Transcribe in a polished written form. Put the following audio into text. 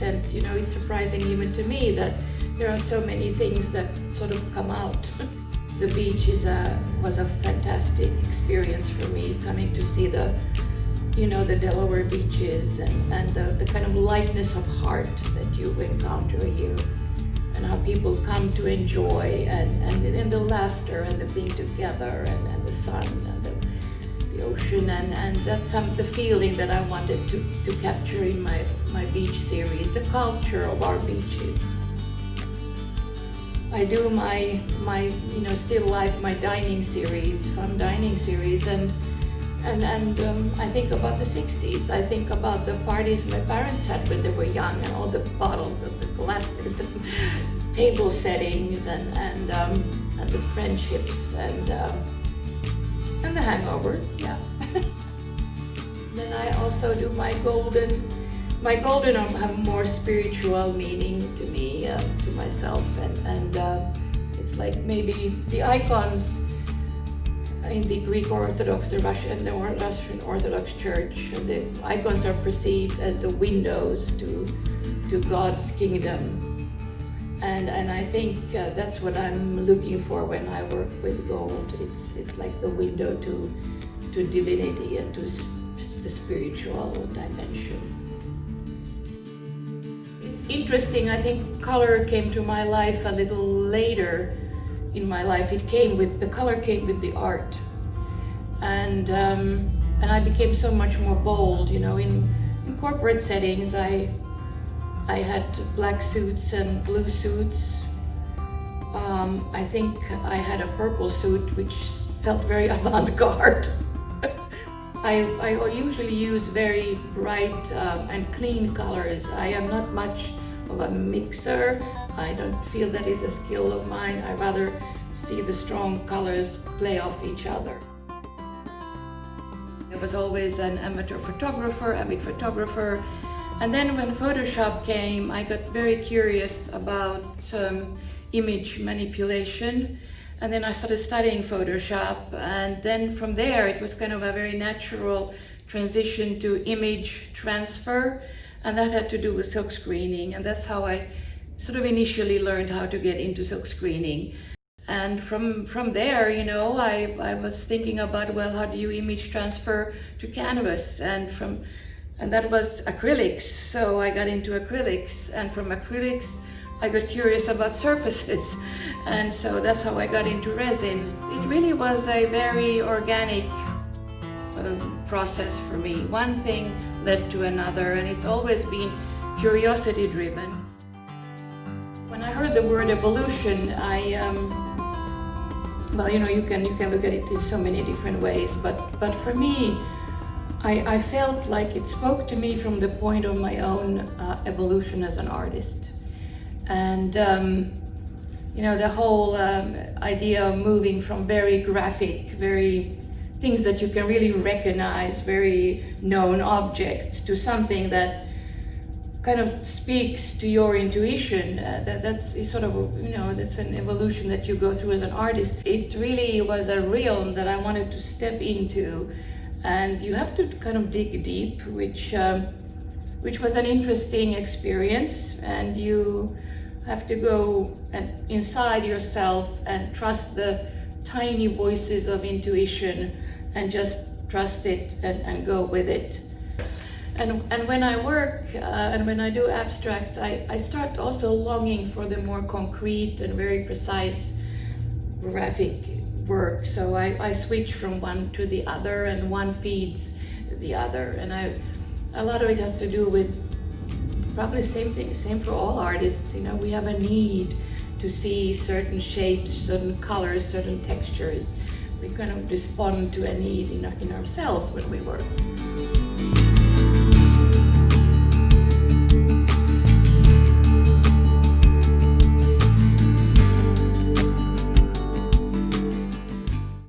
extent, you know, it's surprising even to me that there are so many things that sort of come out. The beach was a fantastic experience for me, coming to see the Delaware beaches and the kind of lightness of heart that you encounter here, and how people come to enjoy, and the laughter and the being together, and the sun and the ocean, and that's the feeling that I wanted to capture in my beach series, the culture of our beaches. I do my still life, my dining series, fun dining series, and I think about the 60s. I think about the parties my parents had when they were young, and all the bottles and the glasses and table settings and the friendships and the hangovers, yeah. Then I also do my golden have more spiritual meaning to me, to myself, and it's like maybe the icons in the Greek Orthodox, the Russian Orthodox Church, the icons are perceived as the windows to God's kingdom, and I think that's what I'm looking for when I work with gold. It's like the window to divinity and to the spiritual dimension. It's interesting. I think color came to my life a little later in my life. The color came with the art, and I became so much more bold. You know, in corporate settings, I had black suits and blue suits. I think I had a purple suit, which felt very avant-garde. I usually use very bright and clean colors. I am not much of a mixer. I don't feel that is a skill of mine. I rather see the strong colors play off each other. I was always an amateur photographer, avid photographer. And then when Photoshop came, I got very curious about image manipulation. And then I started studying Photoshop. And then from there, it was kind of a very natural transition to image transfer. And that had to do with silk screening. And that's how I sort of initially learned how to get into silk screening. And from there, you know, I was thinking about, well, how do you image transfer to canvas? And that was acrylics. So I got into acrylics, and from acrylics, I got curious about surfaces. And so that's how I got into resin. It really was a very organic process for me. One thing led to another, and it's always been curiosity driven. When I heard the word evolution, well, you know, you can look at it in so many different ways, but for me, I felt like it spoke to me from the point of my own evolution as an artist. And you know, the whole idea of moving from very graphic, very things that you can really recognize, very known objects, to something that kind of speaks to your intuition. That's sort of, you know, that's an evolution that you go through as an artist. It really was a realm that I wanted to step into, and you have to kind of dig deep, which was an interesting experience, and you have to go inside yourself and trust the tiny voices of intuition and just trust it and go with it. And when I work and when I do abstracts, I start also longing for the more concrete and very precise graphic work. So I switch from one to the other, and one feeds the other. And a lot of it has to do with probably the same thing, same for all artists. You know, we have a need to see certain shapes, certain colors, certain textures. We kind of respond to a need in ourselves when we work.